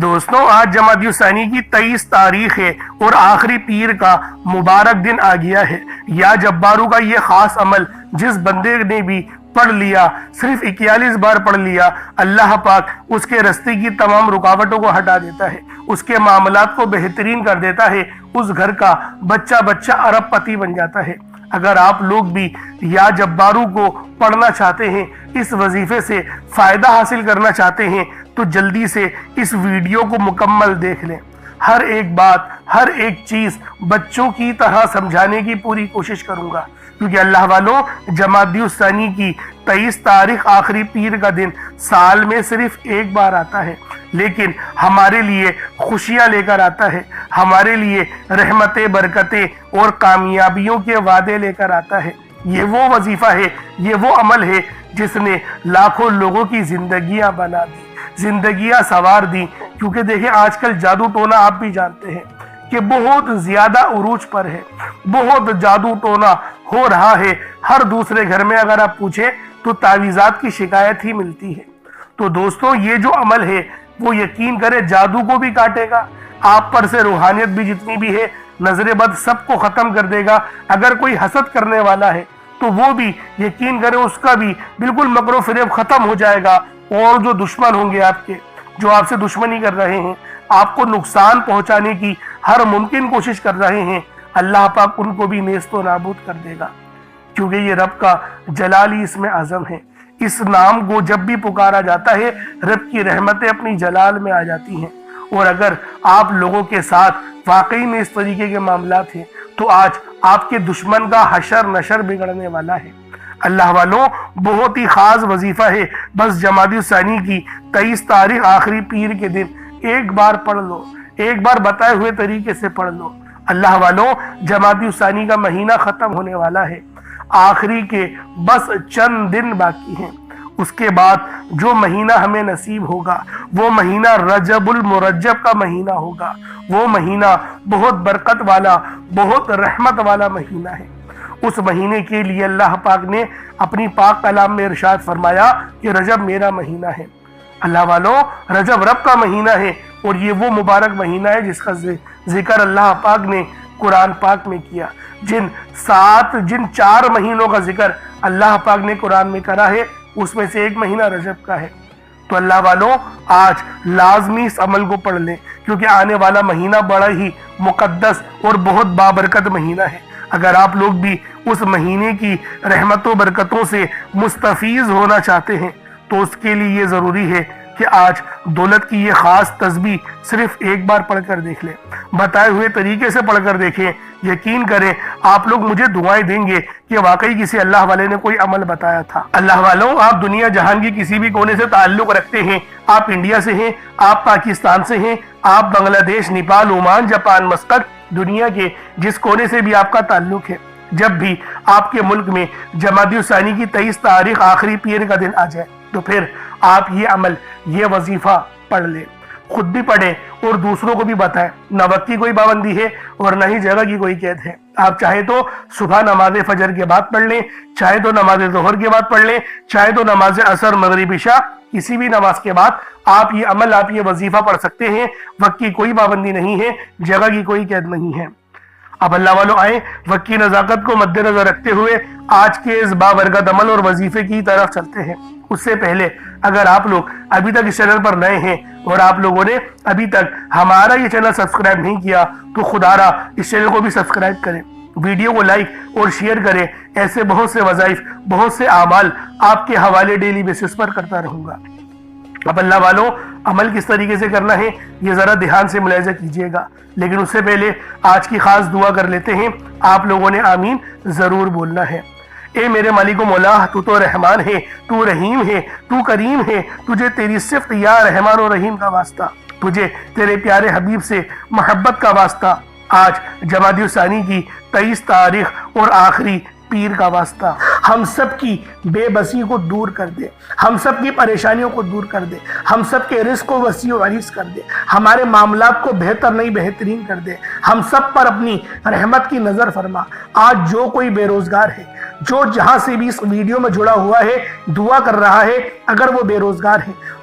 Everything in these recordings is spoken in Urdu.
دوستوں آج جمادی الثانی کی 23 تاریخ ہے اور آخری پیر کا مبارک دن آ گیا ہے۔ یا جبارو کا یہ خاص عمل جس بندے نے بھی پڑھ لیا، صرف 41 بار پڑھ لیا، اللہ پاک اس کے راستے کی تمام رکاوٹوں کو ہٹا دیتا ہے، اس کے معاملات کو بہترین کر دیتا ہے، اس گھر کا بچہ ارب پتی بن جاتا ہے۔ اگر آپ لوگ بھی یا جبارو کو پڑھنا چاہتے ہیں، اس وظیفے سے فائدہ حاصل کرنا چاہتے ہیں تو جلدی سے اس ویڈیو کو مکمل دیکھ لیں۔ ہر ایک بات، ہر ایک چیز بچوں کی طرح سمجھانے کی پوری کوشش کروں گا، کیونکہ اللہ والوں جمادی الثانی کی 23 تاریخ آخری پیر کا دن سال میں صرف ایک بار آتا ہے، لیکن ہمارے لیے خوشیاں لے کر آتا ہے، ہمارے لیے رحمتیں، برکتیں اور کامیابیوں کے وعدے لے کر آتا ہے۔ یہ وہ وظیفہ ہے، یہ وہ عمل ہے جس نے لاکھوں لوگوں کی زندگیاں بنا دی، زندگیاں سنوار دی۔ کیونکہ دیکھیں آج کل جادو ٹونا آپ بھی جانتے ہیں کہ بہت زیادہ عروج پر ہے، بہت جادو ٹونا ہو رہا ہے۔ ہر دوسرے گھر میں اگر آپ پوچھیں تو تعویذات کی شکایت ہی ملتی ہے۔ تو دوستوں یہ جو عمل ہے وہ یقین کرے جادو کو بھی کاٹے گا، آپ پر سے روحانیت بھی جتنی بھی ہے، نظر بد سب کو ختم کر دے گا۔ اگر کوئی حسد کرنے والا ہے تو وہ بھی یقین کرے اس کا بھی بالکل مکر و فریب ختم ہو جائے گا، اور جو دشمن ہوں گے آپ کے، جو آپ سے دشمنی کر رہے ہیں، آپ کو نقصان پہنچانے کی ہر ممکن کوشش کر رہے ہیں، اللہ پاک ان کو بھی نیست و نابود کر دے گا، کیونکہ یہ رب کا جلال ہی اس میں عظم ہے۔ اس نام کو جب بھی پکارا جاتا ہے رب کی رحمتیں اپنی جلال میں آ جاتی ہیں۔ اور اگر آپ لوگوں کے ساتھ واقعی میں اس طریقے کے معاملات ہیں تو آج آپ کے دشمن کا حشر نشر بگڑنے والا ہے۔ اللہ والوں بہت ہی خاص وظیفہ ہے، بس جمادی الثانی کی 23 تاریخ آخری پیر کے دن ایک بار پڑھ لو، ایک بار بتائے ہوئے طریقے سے پڑھ لو۔ اللہ والوں جمادی الثانی کا مہینہ ختم ہونے والا ہے، آخری کے بس چند دن باقی ہیں۔ اس کے بعد جو مہینہ ہمیں نصیب ہوگا وہ مہینہ رجب المرجب کا مہینہ ہوگا، وہ مہینہ بہت برکت والا، بہت رحمت والا مہینہ ہے۔ اس مہینے کے لیے اللہ پاک نے اپنی پاک کلام میں ارشاد فرمایا کہ رجب میرا مہینہ ہے۔ اللہ والوں رجب رب کا مہینہ ہے، اور یہ وہ مبارک مہینہ ہے جس کا ذکر اللہ پاک نے قرآن پاک میں کیا۔ جن 4 مہینوں کا ذکر اللہ پاک نے قرآن میں کرا ہے اس میں سے ایک مہینہ رجب کا ہے۔ تو اللہ والوں آج لازمی اس عمل کو پڑھ لیں، کیونکہ آنے والا مہینہ بڑا ہی مقدس اور بہت بابرکت مہینہ ہے۔ اگر آپ لوگ بھی اس مہینے کی رحمتوں برکتوں سے مستفیض ہونا چاہتے ہیں تو اس کے لیے یہ ضروری ہے کہ آج دولت کی یہ خاص تسبیح صرف ایک بار پڑھ کر دیکھ لیں، بتائے ہوئے طریقے سے پڑھ کر دیکھیں۔ یقین کریں آپ لوگ مجھے دعائیں دیں گے کہ واقعی کسی اللہ والے نے کوئی عمل بتایا تھا۔ اللہ والوں آپ دنیا جہان کی کسی بھی کونے سے تعلق رکھتے ہیں، آپ انڈیا سے ہیں، آپ پاکستان سے ہیں، آپ بنگلہ دیش، نیپال، عمان، جاپان، مسقط، دنیا کے جس کونے سے بھی آپ کا تعلق ہے، جب بھی آپ کے ملک میں جمادی الثانی کی 23 تاریخ آخری پیر کا دن آ جائے تو پھر آپ یہ عمل، یہ وظیفہ پڑھ لیں، خود بھی پڑھیں اور دوسروں کو بھی بتائیں۔ نہ وقت کی کوئی پابندی ہے اور نہ ہی جگہ کی کوئی قید ہے۔ آپ چاہے تو صبح نماز فجر کے بعد پڑھ لیں، چاہے تو نماز ظہر کے بعد پڑھ لیں، چاہے تو نماز عصر، مغرب، عشاء، کسی بھی نماز کے بعد آپ یہ عمل، آپ یہ وظیفہ پڑھ سکتے ہیں۔ وقت کی کوئی پابندی نہیں ہے، جگہ کی کوئی قید نہیں ہے۔ اب اللہ والوں آئیں وقت کی نزاکت کو مد نظر رکھتے ہوئے آج کے اس بابرکت عمل اور وظیفے کی طرف چلتے ہیں۔ اس سے پہلے اگر آپ لوگ ابھی تک اس چینل پر نئے ہیں اور آپ لوگوں نے ابھی تک ہمارا یہ چینل سبسکرائب نہیں کیا تو خدا را اس چینل کو بھی سبسکرائب کریں، ویڈیو کو لائک اور شیئر کریں۔ ایسے بہت سے وظائف، بہت سے اعمال آپ کے حوالے ڈیلی بیسس پر کرتا رہوں گا۔ اب اللہ والوں عمل کس طریقے سے کرنا ہے یہ ذرا دھیان سے ملاحظہ کیجئے گا، لیکن اس سے پہلے آج کی خاص دعا کر لیتے ہیں۔ آپ لوگوں نے آمین ضرور بولنا ہے۔ اے میرے مالک و مولا، تو تو رحمان ہے، تو رحیم ہے، تو کریم ہے، تجھے تیری صفت یا رحمان و رحیم کا واسطہ، تجھے تیرے پیارے حبیب سے محبت کا واسطہ، آج جمادی الثانی کی 23 تاریخ اور آخری پیر کا واسطہ، ہم سب کی بے بسی کو دور کر دے، ہم سب کی پریشانیوں کو دور کر دے، ہم سب کے رزق کو وسیع و عریض کر دے، ہمارے معاملات کو بہتر نہیں بہترین کر دے، ہم سب پر اپنی رحمت کی نظر فرما۔ آج جو کوئی بے روزگار ہے، جو جہاں سے بھی اس ویڈیو میں جڑا ہوا ہے، دعا کر رہا ہے، اگر وہ بے روزگار ہے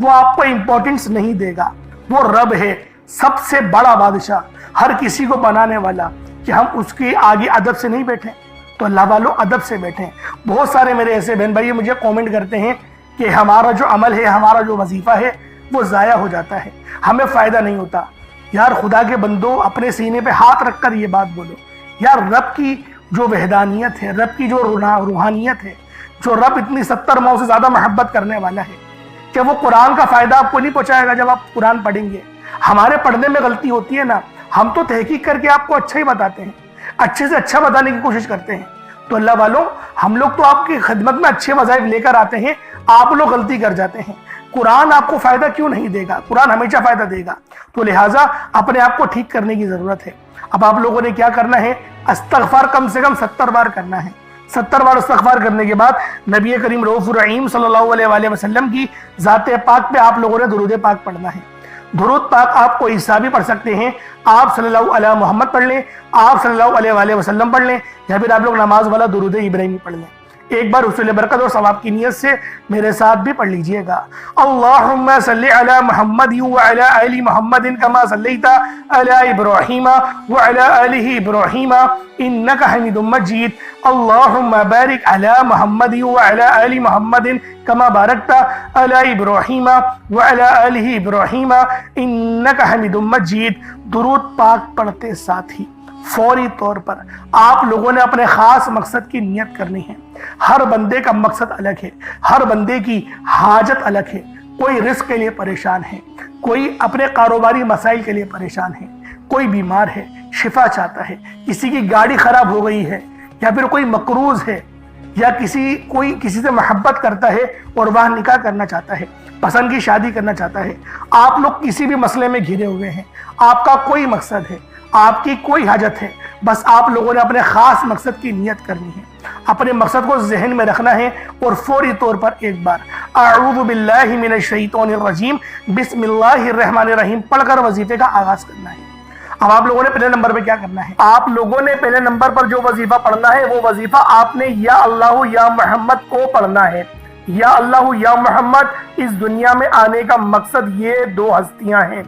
وہ آپ کو امپورٹنس نہیں دے گا۔ وہ رب ہے، سب سے بڑا بادشاہ، ہر کسی کو بنانے والا، کہ ہم اس کے آگے ادب سے نہیں بیٹھیں۔ تو اللہ والوں ادب سے بیٹھیں۔ بہت سارے میرے ایسے بہن بھائی مجھے کومنٹ کرتے ہیں کہ ہمارا جو عمل ہے، ہمارا جو وظیفہ ہے وہ ضائع ہو جاتا ہے، ہمیں فائدہ نہیں ہوتا۔ یار خدا کے بندو، اپنے سینے پہ ہاتھ رکھ کر یہ بات بولو، یار رب کی جو وحدانیت ہے، رب کی جو روحانیت ہے، جو رب اتنی 70 ماؤں سے زیادہ محبت کرنے والا ہے، کہ وہ قرآن کا فائدہ آپ کو نہیں پہنچائے گا جب آپ قرآن پڑھیں گے۔ ہمارے پڑھنے میں غلطی ہوتی ہے نا، ہم تو تحقیق کر کے آپ کو اچھا ہی بتاتے ہیں، اچھے سے اچھا بتانے کی کوشش کرتے ہیں۔ تو اللہ والوں، ہم لوگ تو آپ کی خدمت میں اچھے وظائف لے کر آتے ہیں، آپ لوگ غلطی کر جاتے ہیں۔ قرآن آپ کو فائدہ کیوں نہیں دے گا؟ قرآن ہمیشہ فائدہ دے گا۔ تو لہٰذا اپنے آپ کو ٹھیک کرنے کی ضرورت ہے۔ اب آپ لوگوں نے کیا کرنا ہے؟ استغفار کم سے کم 70 بار کرنا ہے۔ 70 بار استغفار کرنے کے بعد نبی کریم رؤوف الرحیم صلی اللہ علیہ وآلہ وسلم کی ذات پاک پہ آپ لوگوں نے درود پاک پڑھنا ہے۔ درود پاک آپ کو عیسیٰ بھی پڑھ سکتے ہیں، آپ صلی اللہ علیہ محمد پڑھ لیں، آپ صلی اللہ علیہ وآلہ وسلم پڑھ لیں، یا پھر آپ لوگ نماز والا درود ابراہیمی پڑھ لیں۔ ایک بار حصول برکت اور ثواب کی نیت سے میرے ساتھ بھی پڑھ لیجئے گا۔ اللہم صلی علی محمد وعلی آل محمد کما صلیت علی ابراہیم وعلی آل ابراہیم انک حمید مجید۔ اللہم بارک علی محمد وعلی آل محمد کما بارکت علی ابراہیم وعلی آل ابراہیم انک حمید مجید۔ درود پاک پڑھتے ساتھ ہی فوری طور پر آپ لوگوں نے اپنے خاص مقصد کی نیت کرنی ہے۔ ہر بندے کا مقصد الگ ہے، ہر بندے کی حاجت الگ ہے۔ کوئی رزق کے لیے پریشان ہے، کوئی اپنے کاروباری مسائل کے لیے پریشان ہے، کوئی بیمار ہے شفا چاہتا ہے، کسی کی گاڑی خراب ہو گئی ہے، یا پھر کوئی مقروض ہے، یا کوئی کسی سے محبت کرتا ہے اور وہاں نکاح کرنا چاہتا ہے، پسند کی شادی کرنا چاہتا ہے۔ آپ لوگ کسی بھی مسئلے میں گھرے ہوئے ہیں، آپ کا کوئی مقصد ہے، آپ کی کوئی حاجت ہے، بس آپ لوگوں نے اپنے خاص مقصد کی نیت کرنی ہے، اپنے مقصد کو ذہن میں رکھنا ہے، اور فوری طور پر ایک بار اعوذ باللہ من الشیطان الرجیم بسم اللہ الرحمن الرحیم پڑھ کر وظیفے کا آغاز کرنا ہے۔ اب آپ لوگوں نے پہلے نمبر پہ کیا کرنا ہے؟ آپ لوگوں نے پہلے نمبر پر جو وظیفہ پڑھنا ہے، وہ وظیفہ آپ نے یا اللہ یا محمد کو پڑھنا ہے۔ یا اللہ یا محمد، اس دنیا میں آنے کا مقصد یہ دو ہستیاں ہیں،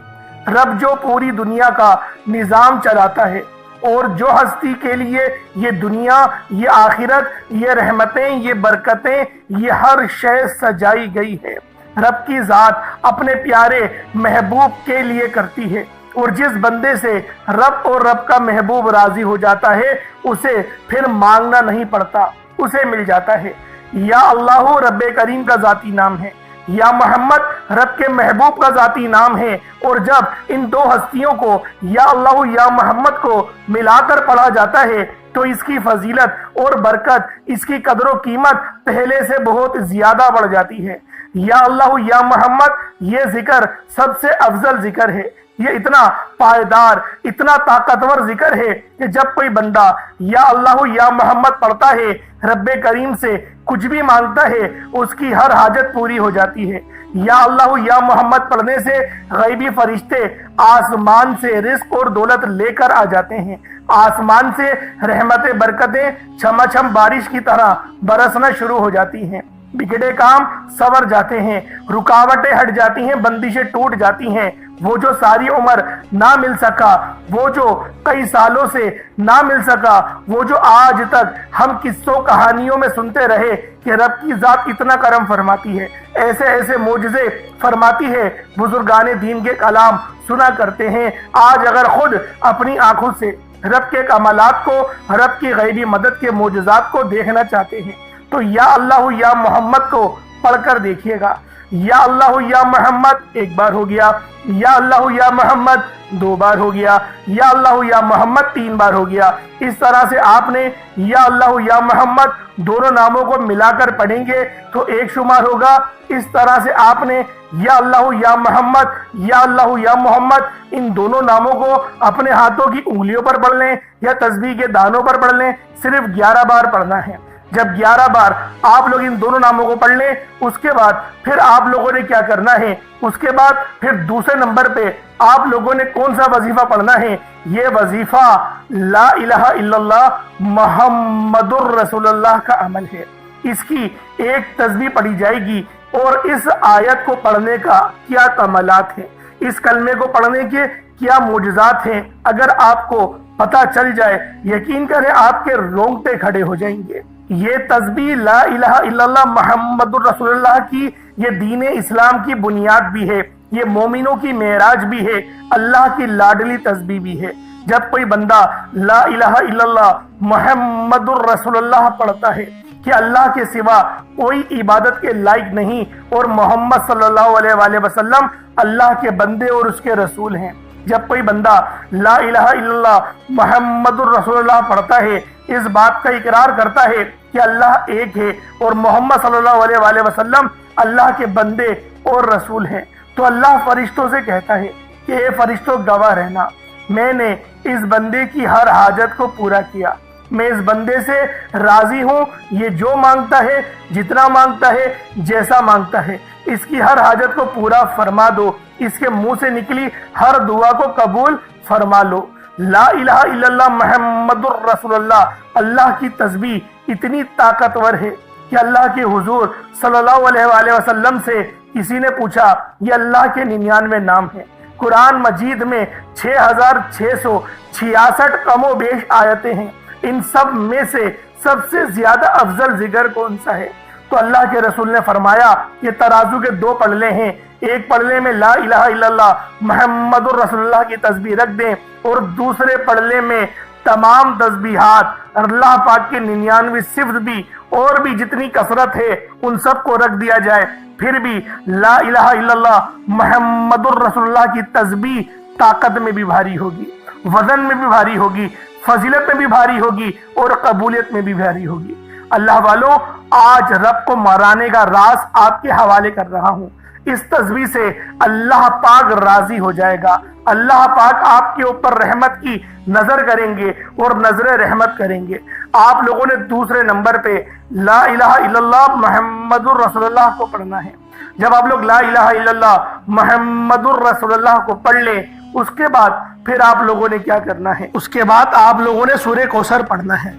رب جو پوری دنیا کا نظام چلاتا ہے، اور جو ہستی کے لیے یہ دنیا، یہ آخرت، یہ رحمتیں، یہ برکتیں، یہ ہر شے سجائی گئی ہے، رب کی ذات اپنے پیارے محبوب کے لیے کرتی ہے، اور جس بندے سے رب اور رب کا محبوب راضی ہو جاتا ہے، اسے پھر مانگنا نہیں پڑتا، اسے مل جاتا ہے۔ یا اللہ رب کریم کا ذاتی نام ہے، یا محمد رب کے محبوب کا ذاتی نام ہے، اور جب ان دو ہستیوں کو یا اللہ یا محمد کو ملا کر پڑھا جاتا ہے تو اس کی فضیلت اور برکت، اس کی قدر و قیمت پہلے سے بہت زیادہ بڑھ جاتی ہے۔ یا اللہ یا محمد یہ ذکر سب سے افضل ذکر ہے، یہ اتنا پائیدار، اتنا طاقتور ذکر ہے کہ جب کوئی بندہ یا اللہ یا محمد پڑھتا ہے، رب کریم سے کچھ بھی مانگتا ہے، اس کی ہر حاجت پوری ہو جاتی ہے۔ یا اللہ یا محمد پڑھنے سے غیبی فرشتے آسمان سے رزق اور دولت لے کر آ جاتے ہیں، آسمان سے رحمتیں برکتیں چھما چھم بارش کی طرح برسنا شروع ہو جاتی ہیں، بگڑے کام سور جاتے ہیں، رکاوٹیں ہٹ جاتی ہیں، بندشیں ٹوٹ جاتی ہیں۔ وہ جو ساری عمر نہ مل سکا، وہ جو کئی سالوں سے نہ مل سکا، وہ جو آج تک ہم قصوں کہانیوں میں سنتے رہے کہ رب کی ذات اتنا کرم فرماتی ہے، ایسے ایسے معجزے فرماتی ہے، بزرگان دین کے کلام سنا کرتے ہیں، آج اگر خود اپنی آنکھوں سے رب کے کمالات کو، رب کی غیبی مدد کے معجزات کو دیکھنا چاہتے ہیں تو یا اللہ یا محمد کو پڑھ کر دیکھیے گا۔ یا اللہ یا محمد ایک بار ہو گیا، یا اللہ یا محمد دو بار ہو گیا، یا اللہ یا محمد تین بار ہو گیا۔ اس طرح سے آپ نے یا اللہ یا محمد دونوں ناموں کو ملا کر پڑھیں گے تو ایک شمار ہوگا۔ اس طرح سے آپ نے یا اللہ یا محمد، یا اللہ یا محمد ان دونوں ناموں کو اپنے ہاتھوں کی انگلیوں پر پڑھ لیں یا تسبیح کے دانوں پر پڑھ لیں، صرف 11 بار پڑھنا ہے۔ جب 11 بار آپ لوگ ان دونوں ناموں کو پڑھ لیں، اس کے بعد پھر آپ لوگوں نے کیا کرنا ہے؟ اس کے بعد پھر دوسرے نمبر پہ آپ لوگوں نے کون سا وظیفہ پڑھنا ہے؟ یہ وظیفہ لا الہ الا اللہ محمد الرسول اللہ کا عمل ہے۔ اس کی ایک تسبیح پڑھی جائے گی اور اس آیت کو پڑھنے کا کیا تملات ہیں، اس کلمے کو پڑھنے کے کیا معجزات ہیں، اگر آپ کو پتہ چل جائے یقین کریں آپ کے رونگٹے کھڑے ہو جائیں گے۔ یہ تسبیح لا الہ الا اللہ محمد الرسول اللہ کی یہ دین اسلام کی بنیاد بھی ہے، یہ مومنوں کی معراج بھی ہے، اللہ کی لاڈلی تسبیح بھی ہے۔ جب کوئی بندہ لا الہ الا اللہ محمد الرسول اللہ پڑھتا ہے کہ اللہ کے سوا کوئی عبادت کے لائق نہیں اور محمد صلی اللہ علیہ وآلہ وسلم اللہ کے بندے اور اس کے رسول ہیں، جب کوئی بندہ لا الہ الا اللہ محمد الرسول اللہ پڑھتا ہے، اس بات کا اقرار کرتا ہے کہ اللہ ایک ہے اور محمد صلی اللہ علیہ وآلہ وسلم اللہ کے بندے اور رسول ہیں، تو اللہ فرشتوں سے کہتا ہے کہ اے فرشتوں گواہ رہنا، میں نے اس بندے کی ہر حاجت کو پورا کیا، میں اس بندے سے راضی ہوں، یہ جو مانگتا ہے، جتنا مانگتا ہے، جیسا مانگتا ہے، اس کی ہر حاجت کو پورا فرما دو، اس کے منہ سے نکلی ہر دعا کو قبول فرما لو۔ لا الہ الا اللہ محمد الرسول اللہ، اللہ کی تسبیح اتنی طاقتور ہے کہ اللہ کے حضور صلی اللہ علیہ وآلہ وسلم سے کسی نے پوچھا، یہ اللہ کے 99 نام ہیں، قرآن مجید میں 6666 کم و بیش آیتیں ہیں، ان سب میں سے سب سے زیادہ افضل ذکر کون سا ہے؟ تو اللہ کے رسول نے فرمایا یہ ترازو کے 2 پلڑے ہیں، ایک پلڑے میں لا الہ الا اللہ محمد الرسول اللہ کی تسبیح رکھ دیں اور دوسرے پلڑے میں تمام تسبیحات اللہ پاک کے 99 صفت بھی اور بھی جتنی کثرت ہے ان سب کو رکھ دیا جائے، پھر بھی لا الہ الا اللہ محمد الرسول اللہ کی تسبیح طاقت میں بھی بھاری ہوگی، وزن میں بھی بھاری ہوگی، فضیلت میں بھی بھاری ہوگی اور قبولیت میں بھی بھاری ہوگی۔ اللہ والوں، آج رب کو مرانے کا راز آپ کے حوالے کر رہا ہوں، اس تسبیح سے اللہ پاک راضی ہو جائے گا، اللہ پاک آپ کے اوپر رحمت کی نظر کریں گے اور نظر رحمت کریں گے۔ آپ لوگوں نے دوسرے نمبر پہ لا الہ الا اللہ محمد الرسول اللہ کو پڑھنا ہے۔ جب آپ لوگ لا الہ الا اللہ محمد الرسول اللہ کو پڑھ لیں، اس کے بعد پھر آپ لوگوں نے کیا کرنا ہے؟ اس کے بعد آپ لوگوں نے سورہ کوثر پڑھنا ہے۔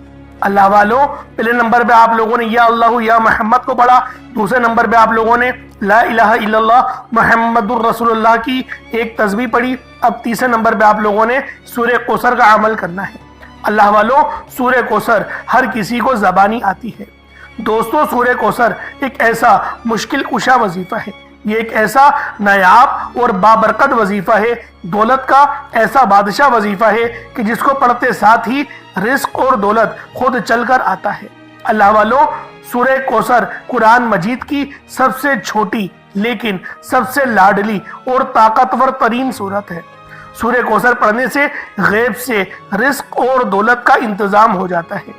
اللہ والوں، پہلے نمبر پہ آپ لوگوں نے یا اللہ یا محمد کو پڑھا، دوسرے نمبر پہ آپ لوگوں نے لا الہ الا اللہ محمد الرسول اللہ کی ایک تسبیح پڑھی، اب تیسرے نمبر پہ آپ لوگوں نے سورہ کوثر کا عمل کرنا ہے۔ اللہ والوں، سورہ کوثر ہر کسی کو زبانی آتی ہے۔ دوستو، سورہ کوثر ایک ایسا مشکل کشا وظیفہ ہے، یہ ایک ایسا نایاب اور بابرکت وظیفہ ہے، دولت کا ایسا بادشاہ وظیفہ ہے کہ جس کو پڑھتے ساتھ ہی رزق اور دولت خود چل کر آتا ہے۔ اللہ والوں، سورہ کوثر قرآن مجید کی سب سے چھوٹی لیکن سب سے لاڈلی اور طاقتور ترین سورت ہے۔ سورہ کوثر پڑھنے سے غیب سے رزق اور دولت کا انتظام ہو جاتا ہے۔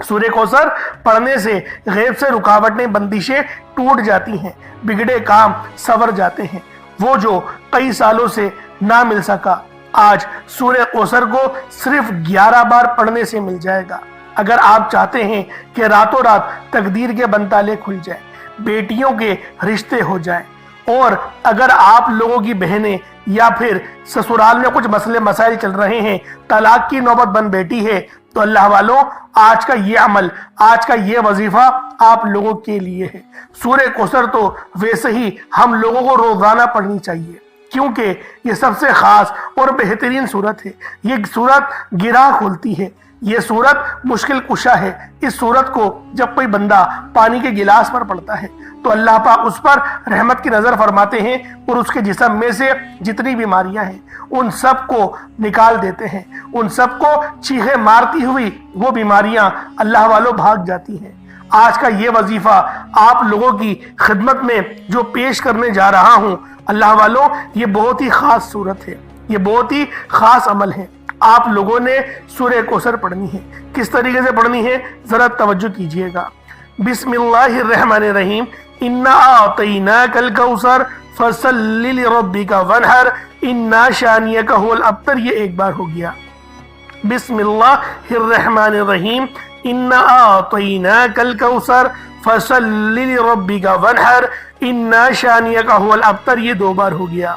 سورہ کوثر پڑھنے سے غیب سے رکاوٹیں، بندشیں ٹوٹ جاتی ہیں، بگڑے کام سنور جاتے ہیں۔ وہ جو کئی سالوں سے نہ مل سکا، آج سورہ کوثر کو صرف 11 بار پڑھنے سے مل جائے گا۔ اگر آپ چاہتے ہیں کہ راتوں رات تقدیر کے بنتالے کھل جائیں، بیٹیوں کے رشتے ہو جائیں، اور اگر آپ لوگوں کی بہنیں یا پھر سسرال میں کچھ مسئلے مسائل چل رہے ہیں، طلاق کی نوبت بن بیٹھی ہے، تو اللہ والوں، آج کا یہ عمل، آج کا یہ وظیفہ آپ لوگوں کے لیے ہے۔ سورہ کوثر تو ویسے ہی ہم لوگوں کو روزانہ پڑھنی چاہیے، کیونکہ یہ سب سے خاص اور بہترین سورت ہے۔ یہ سورت گرہ کھولتی ہے، یہ سورت مشکل کشا ہے۔ اس سورت کو جب کوئی بندہ پانی کے گلاس پر پڑھتا ہے تو اللہ پاک اس پر رحمت کی نظر فرماتے ہیں اور اس کے جسم میں سے جتنی بیماریاں ہیں ان سب کو نکال دیتے ہیں، ان سب کو چیخے مارتی ہوئی وہ بیماریاں اللہ والوں بھاگ جاتی ہیں۔ آج کا یہ وظیفہ آپ لوگوں کی خدمت میں جو پیش کرنے جا رہا ہوں، اللہ والوں، یہ بہت ہی خاص صورت ہے، یہ بہت ہی خاص عمل ہے۔ آپ لوگوں نے سورہ کوثر پڑھنی ہے۔ کس طریقے سے پڑھنی ہے ذرا توجہ کیجئے گا۔ بسم اللہ الرحمن الرحیم، انا اعطیناک الکوثر فصل لربک وانحر انا شانیک هو الابتر۔ یہ ایک بار ہو گیا۔ بسم اللہ الرحمن الرحیم، انا اعطیناک الکوثر فصل لربک وانحر انا شانیک هو الابتر۔ یہ 2 بار ہو گیا۔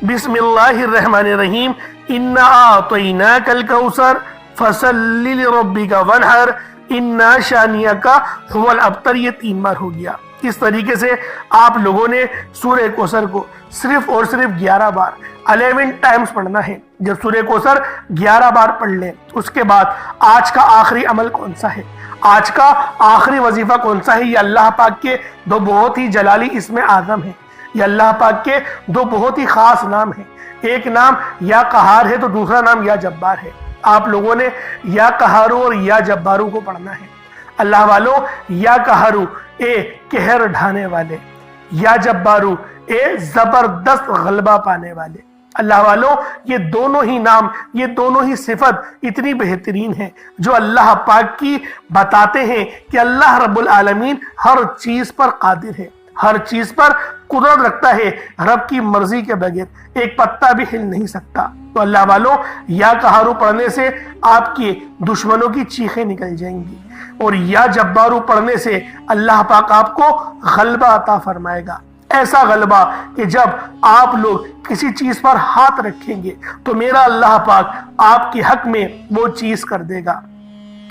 بسم اللہ الرحمن الرحیم، انا اعطیناک الکوثر فصل لربک وانحر انا شانیک هو الابتر۔ یہ 3 بار ہو گیا۔ کس طریقے سے آپ لوگوں نے سورہ کوثر کو صرف اور صرف 11 بار 11 ٹائمز پڑھنا ہے۔ جب سورہ کوثر 11 بار پڑھ لیں اس کے بعد آج کا آخری عمل کون سا ہے، آج کا آخری وظیفہ کون سا ہے، یہ اللہ پاک کے دو بہت ہی جلالی اسم اعظم ہیں، یہ اللہ پاک کے دو بہت ہی خاص نام ہیں۔ ایک نام یا قہار ہے تو دوسرا نام یا جبار ہے۔ آپ لوگوں نے یا قہارو اور یا جبارو کو پڑھنا ہے۔ اللہ والو، یا قہارو اے قہر ڈھانے والے، یا جبارو اے زبردست غلبہ پانے والے۔ اللہ والو، یہ دونوں ہی نام، یہ دونوں ہی صفت اتنی بہترین ہیں جو اللہ پاک کی بتاتے ہیں کہ اللہ رب العالمین ہر چیز پر قادر ہے، ہر چیز پر قدرت رکھتا ہے، رب کی مرضی کے بغیر ایک پتا بھی ہل نہیں سکتا۔ تو اللہ والو، یا قہارو پڑھنے سے آپ کے دشمنوں کی چیخیں نکل جائیں گی، اور یا جبارو پڑھنے سے اللہ پاک آپ کو غلبہ عطا فرمائے گا، ایسا غلبہ کہ جب آپ لوگ کسی چیز پر ہاتھ رکھیں گے تو میرا اللہ پاک آپ کے حق میں وہ چیز کر دے گا۔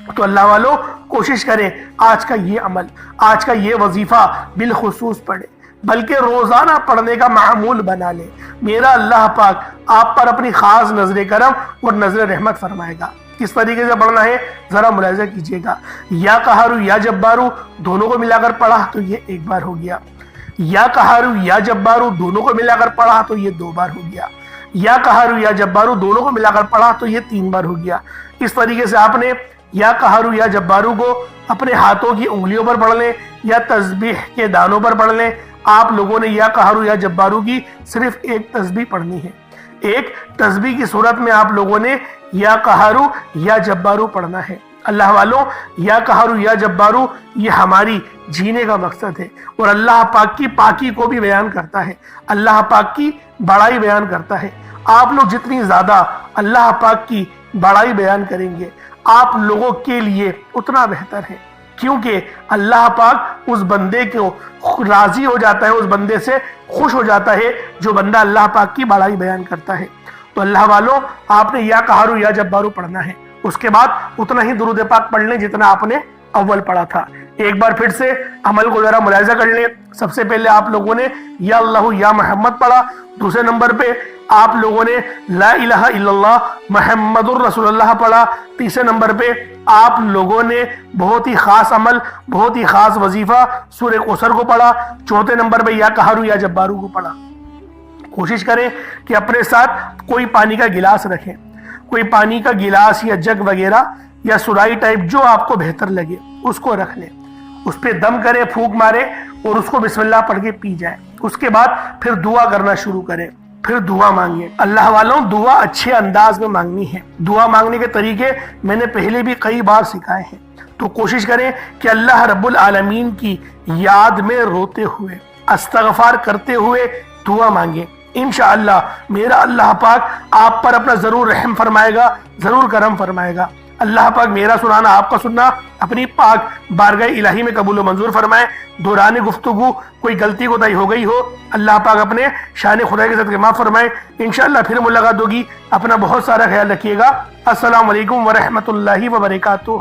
تو اللہ والو، کوشش کریں آج کا یہ عمل، آج کا یہ وظیفہ بالخصوص پڑھیں، بلکہ روزانہ پڑھنے کا معمول بنا لیں۔ میرا اللہ پاک آپ پر اپنی خاص نظر کرم اور نظر رحمت فرمائے گا۔ کس طریقے سے پڑھنا ہے ذرا ملاحظہ کیجئے گا۔ یا قہارو یا جبارو دونوں کو ملا کر پڑھا تو یہ ایک بار ہو گیا، یا قہارو یا جبارو دونوں کو ملا کر پڑھا تو یہ 2 بار ہو گیا، یا قہارو یا جبارو دونوں کو ملا کر پڑھا تو یہ 3 بار ہو گیا۔ اس طریقے سے آپ نے یا قہارو یا جبارو کو اپنے ہاتھوں کی انگلیوں پر پڑھ لیں یا تسبیح کے دانوں پر پڑھ لیں۔ آپ لوگوں نے یا قہارو یا جبارو کی صرف ایک تسبیح پڑھنی ہے، ایک تسبیح کی صورت میں آپ لوگوں نے یا قہارو یا جبارو پڑھنا ہے۔ اللہ والوں، یا قہارو یا جبارو یہ ہماری جینے کا مقصد ہے، اور اللہ پاک کی پاکی کو بھی بیان کرتا ہے، اللہ پاک کی بڑائی بیان کرتا ہے۔ آپ لوگ جتنی زیادہ اللہ پاک کی بڑائی بیان کریں گے آپ لوگوں کے لیے اتنا بہتر ہے، کیونکہ اللہ پاک اس بندے کو راضی ہو جاتا ہے، اس بندے سے خوش ہو جاتا ہے جو بندہ اللہ پاک کی بڑائی بیان کرتا ہے۔ تو اللہ والوں، آپ نے یا قہارو یا جبارو پڑھنا ہے، اس کے بعد اتنا ہی درود پاک پڑھ لیں جتنا آپ نے اول پڑھا تھا۔ ایک بار پھر سے عمل کو ذرا ملاحظہ کر لیں۔ سب سے پہلے آپ لوگوں نے یا اللہ یا محمد پڑھا، دوسرے نمبر پہ آپ لوگوں نے لا الہ الا اللہ محمد الرسول اللہ پڑھا، تیسرے نمبر پہ آپ لوگوں نے بہت ہی خاص عمل، بہت ہی خاص وظیفہ سورہ کوثر کو پڑھا، چوتھے نمبر پہ یا قہارو یا جبارو کو پڑھا۔ کوشش کریں کہ اپنے ساتھ کوئی پانی کا گلاس رکھیں، کوئی پانی کا گلاس یا جگ وغیرہ یا سرائی ٹائپ جو آپ کو بہتر لگے اس کو رکھ لیں، اس پہ دم کریں، پھونک مارے اور اس کو بسم اللہ پڑھ کے پی جائیں۔ اس کے بعد پھر دعا کرنا شروع کریں، پھر دعا مانگیں۔ اللہ والوں، دعا اچھے انداز میں مانگنی ہے۔ دعا مانگنے کے طریقے میں نے پہلے بھی کئی بار سکھائے ہیں، تو کوشش کریں کہ اللہ رب العالمین کی یاد میں روتے ہوئے، استغفار کرتے ہوئے دعا مانگیں۔ انشاءاللہ میرا اللہ پاک آپ پر اپنا ضرور رحم فرمائے گا، ضرور کرم فرمائے گا۔ اللہ پاک میرا سنانا، آپ کا سننا اپنی پاک بارگاہ الہی میں قبول و منظور فرمائے۔ دوران گفتگو کوئی غلطی کوتاہی ہو گئی ہو، اللہ پاک اپنے شان خدا کے صدقے معاف فرمائے۔ انشاءاللہ پھر ملاقات ہوگی، اپنا بہت سارا خیال رکھیے گا۔ السلام علیکم ورحمۃ اللہ وبرکاتہ۔